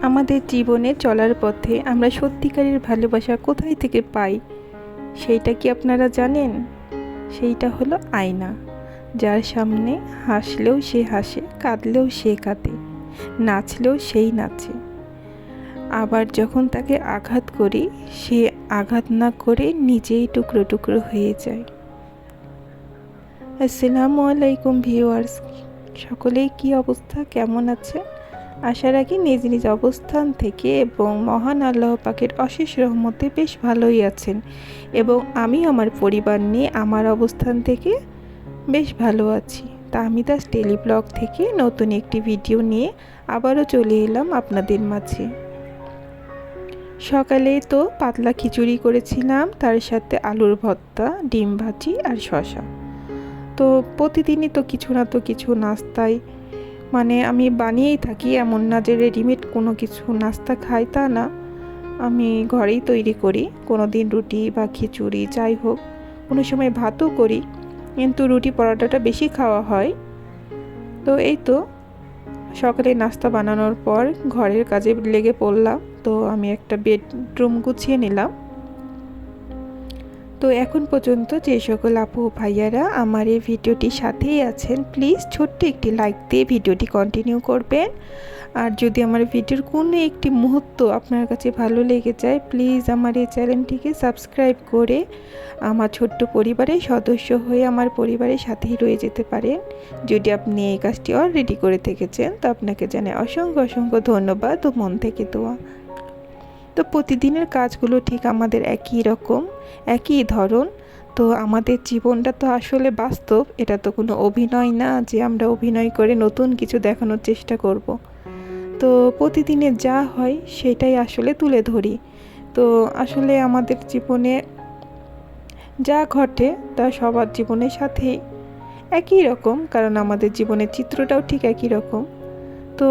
আমাদের জীবনে চলার পথে আমরা সত্যিকারের ভালোবাসা কোথায় থেকে পাই সেইটা কি আপনারা জানেন? সেইটা হলো আয়না, যার সামনে হাসলেও সে হাসে, কাঁদলেও সে কাঁদে, নাচলেও সেই নাচে। আবার যখন তাকে আঘাত করি, সে আঘাত না করে নিজেই টুকরো টুকরো হয়ে যায়। আসসালামু আলাইকুম ভিউয়ার্স, সকলেই কি অবস্থা, কেমন আছে? আশা রাখি নিজ নিজ অবস্থান থেকে এবং মহান আল্লাহ পাকের অশেষ রহমতে বেশ ভালোই আছেন, এবং আমি আমার পরিবার নিয়ে আমার অবস্থান থেকে বেশ ভালো আছি। তাহমিদাস ডেইলি ব্লগ থেকে নতুন একটি ভিডিও নিয়ে আবারও চলে এলাম আপনাদের মাঝে। সকালে তো পাতলা খিচুড়ি করেছিলাম, তার সাথে আলুর ভর্তা, ডিম ভাজি আর শসা। তো প্রতিদিনই তো কিছু না তো কিছু নাস্তায় আমি বানিয়েই থাকি, এমন না যে রেডিমেড কোনো কিছু নাস্তা খাই তা না, আমি ঘরেই তৈরি করি। কোনো দিন রুটি বা খিচুড়ি যাই হোক, কোনো সময় ভাতও করি, কিন্তু রুটি পরোটাটা বেশি খাওয়া হয়। তো এই তো সকালে নাস্তা বানানোর পর ঘরের কাজে লেগে পড়লাম। তো আমি একটা বেডরুম গুছিয়ে নিলাম। তো এখন পর্যন্ত যে সকল আপু ভাইয়ারা আমার এই ভিডিওটির সাথেই আছেন, প্লিজ ছোট্ট একটি লাইক দিয়ে ভিডিওটি কন্টিনিউ করবেন। আর যদি আমার ভিডিওর কোনো একটি মুহূর্ত আপনার কাছে ভালো লেগে যায়, প্লিজ আমার এই চ্যানেলটিকে সাবস্ক্রাইব করে আমার ছোট্ট পরিবারের সদস্য হয়ে আমার পরিবারের সাথেই রয়ে যেতে পারেন। যদি আপনি এই কাজটি অলরেডি করে থেকেছেন, তো আপনাকে জানাই অসংখ্য অসংখ্য ধন্যবাদ ও মন থেকে দোয়া। তো প্রতিদিনের কাজগুলো ঠিক আমাদের একই রকম, একই ধরন। তো আমাদের জীবনটা তো আসলে বাস্তব, এটা তো কোনো অভিনয় না যে আমরা অভিনয় করে নতুন কিছু দেখানোর চেষ্টা করব। তো প্রতিদিনে যা হয় সেটাই আসলে তুলে ধরি। তো আসলে আমাদের জীবনে যা ঘটে তা সবার জীবনের সাথেই একই রকম, কারণ আমাদের জীবনের চিত্রটাও ঠিক একই রকম। তো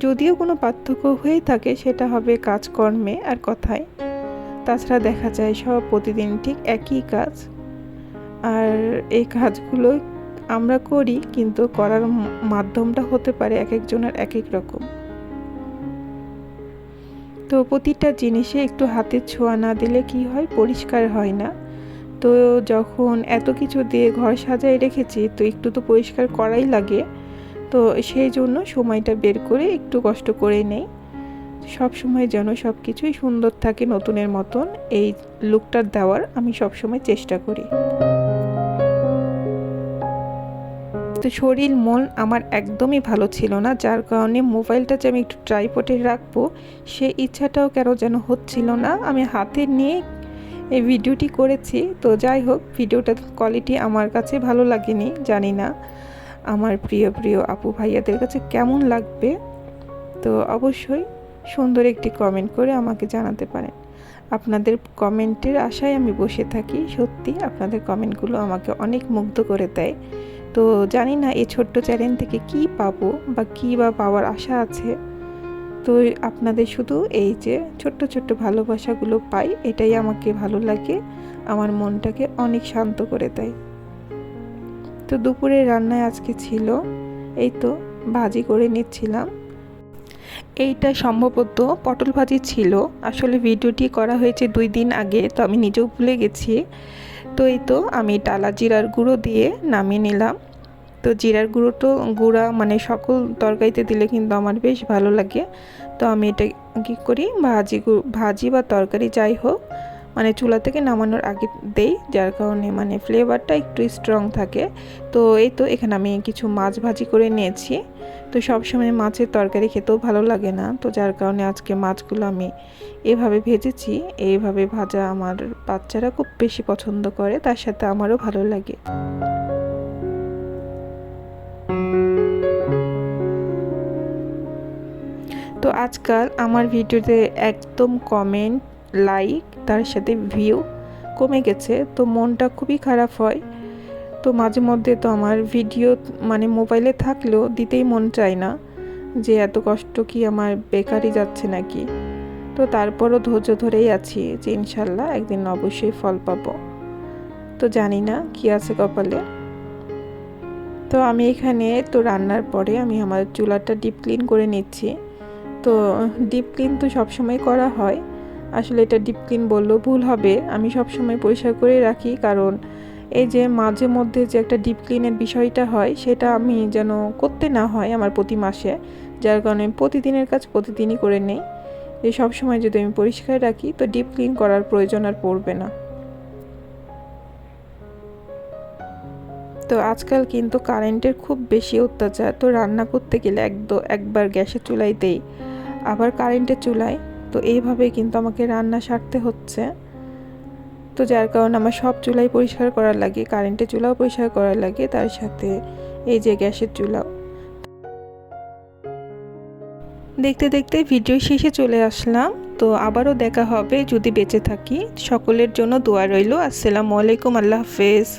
যদিও কোনো পার্থক্য হয়ে থাকে, সেটা হবে কাজকর্মে আর কথায়। তাছাড়া দেখা যায় সব প্রতিদিন ঠিক একই কাজ, আর এই কাজগুলো আমরা করি, কিন্তু করার মাধ্যমটা হতে পারে এক একজনের এক এক রকম। তো প্রতিটা জিনিসে একটু হাতের ছোঁয়া না দিলে কি হয়, পরিষ্কার হয় না। তো যখন এত কিছু দিয়ে ঘর সাজায় রেখেছি, তো একটু তো পরিষ্কার করাই লাগে। তো সেই জন্য সময়টা বের করে একটু কষ্ট করে নেই, সব সময় যেন সব কিছুই সুন্দর থাকে, নতুনের মতন এই লুকটা দেওয়ার আমি সব সময় চেষ্টা করি। তো শরীর মন আমার একদমই ভালো ছিল না, যার কারণে মোবাইলটা যে আমি একটু ট্রাইপডে রাখবো সে ইচ্ছাটাও কেন যেন হচ্ছিল না। আমি হাতে নিয়ে এই ভিডিওটি করেছি। তো যাই হোক, ভিডিওটার কোয়ালিটি আমার কাছে ভালো লাগেনি, জানি না আমার প্রিয় প্রিয় আপু ভাইয়াদের কাছে কেমন লাগবে। তো অবশ্যই সুন্দর একটি কমেন্ট করে আমাকে জানাতে পারেন। আপনাদের কমেন্টের আশায় আমি বসে থাকি। সত্যি আপনাদের কমেন্টগুলো আমাকে অনেক মুগ্ধ করে দেয়। তো জানি না এই ছোট্ট চ্যানেল থেকে কি পাবো বা কী বা পাওয়ার আশা আছে। তো আপনাদের শুধু এই যে ছোট্ট ছোট্ট ভালোবাসাগুলো পাই, এটাই আমাকে ভালো লাগে, আমার মনটাকে অনেক শান্ত করে দেয়। তো দুপুরে রান্নায় আজকে ছিল এই তো ভাজি করে নিচ্ছিলাম। এইটা সম্ভবত পটল ভাজি ছিল, আসলে ভিডিওটি করা হয়েছে 2 দিন আগে, তো আমি নিজেও ভুলে গেছি। তো এই তো আমি টালা জিরার গুঁড়ো দিয়ে নামিয়ে নিলাম। তো জিরার গুঁড়ো তো সকল তরকারিতে দিলে কিন্তু আমার বেশ ভালো লাগে। তো আমি এটা কী করি, ভাজি বা তরকারি যাই হোক, চুলা থেকে নামানোর আগে দেই, যার কারণে ফ্লেভারটা একটু স্ট্রং থাকে। তো এই তো এখানে আমি কিছু মাছ ভাজি করে নিয়েছি। তো সবসময় মাছের তরকারি খেতেও ভালো লাগে না, তো যার কারণে আজকে মাছগুলো আমি এভাবে ভেজেছি। এইভাবে ভাজা আমার বাচ্চারা খুব বেশি পছন্দ করে, তার সাথে আমারও ভালো লাগে। তো আজকাল আমার ভিডিওতে একদম কমেন্ট, লাইক, তার সাথে ভিউ কমে গেছে, তো মনটা খুবই খারাপ হয়। তো মাঝে মধ্যে তো আমার ভিডিও মোবাইলে থাকলেও দিতেই মন চায় না, যে এত কষ্ট কি আমার বেকারই যাচ্ছে নাকি। তো তারপরও ধৈর্য ধরেই আছি যে ইনশাল্লাহ একদিন অবশ্যই ফল পাবো। তো জানি না কি আছে কপালে। তো আমি এখানে তো রান্নার পরে আমি আমার চুলাটা ডিপ ক্লিন করে নিচ্ছি। তো ডিপ ক্লিন তো সবসময় করা হয়, আসলে এটা ডিপ ক্লিন বললেও ভুল হবে, আমি সবসময় পরিষ্কার করে রাখি। কারণ এই যে মাঝে মধ্যে যে একটা ডিপ ক্লিনের বিষয়টা হয় সেটা আমি যেন করতে না হয় আমার প্রতি মাসে, যার কারণে আমি প্রতিদিনের কাজ প্রতিদিনই করে নেই। যে সবসময় যদি আমি পরিষ্কার রাখি তো ডিপ ক্লিন করার প্রয়োজন আর পড়বে না। তো আজকাল কিন্তু কারেন্টের খুব বেশি অত্যাচার, তো রান্না করতে গেলে একবার গ্যাসের চুলায় দেই, আবার কারেন্টের চুলায়, তো এইভাবেই কিন্তু আমাকে রান্না সারতে হচ্ছে। তো যার কারণে আমার সব চুলাই পরিষ্কার করা লাগে, কারেন্টের চুলাও পরিষ্কার করা লাগে, তার সাথে এই যে গ্যাসের চুলাও। দেখতে দেখতে ভিডিও শেষে চলে আসলাম। তো আবারও দেখা হবে যদি বেঁচে থাকি। সকলের জন্য দোয়া রইল। আসসালামু আলাইকুম, আল্লাহ হাফেজ।